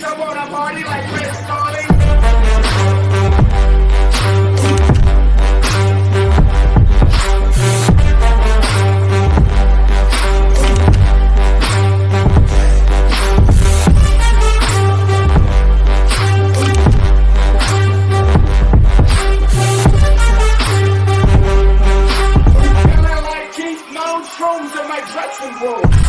I wanna party like Chris Darling. Keep no shrooms in my dressing room.